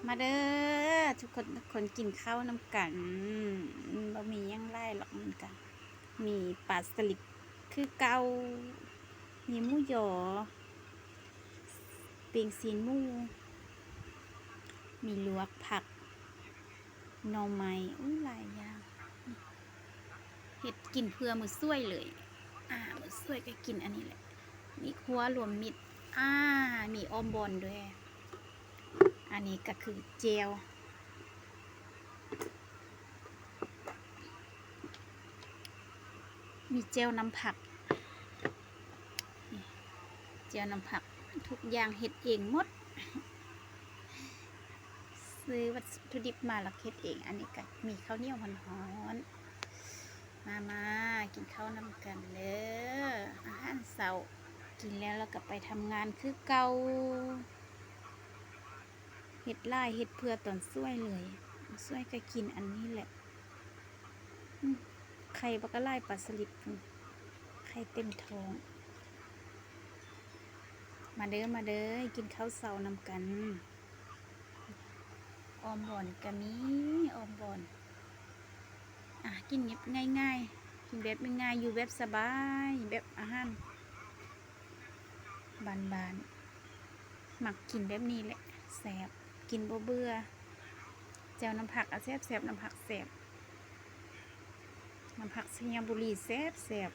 มาเด้อทุกคนกินข้าวน้ำกันบะหมี่ย่างไร่หรอกมันกันมีปลาสลิดคือเกามีหมูหยอเปียงซีนหมูมีลวกผักหน่อไม้หลายอย่างเห็ดกินเพื่อมือซ้วยเลยมือซ้วยก็กินอันนี้แหละมีคัวรวมมิตรมีออมบอนด้วยอันนี้ก็คือเจลมีเจลน้ำผักเจลน้ำผักทุกอย่างเฮ็ดเองหมดซื้อวัตถุดิบมาแล้วเฮ็ดเองอันนี้ก็มีข้าวเหนียวร้อนๆมากินข้าวน้ำกันเด้ออาหารเช้ากินแล้วก็ไปทำงานคือเก่าเฮ็ดไล่เฮ็ดเพื่อตอนซ้วยเลยซ้วยก็กินอันนี้แหละไข่บักกะไล่ปลาสลิดไข่เต็มท้องมาเด้อกินข้าวเช้านำกันออมบ่อนก็มีออมบ่อนกินง่ายๆกินแบบง่ายอยู่แบบสบายแบบอาหารบานๆมักกินแบบนี้แหละแซ่บกินบ่เบื่อแจ่วน้ำผักแซ่บน้ำผักแซ่บน้ำผักสยามบุรีแซ่บ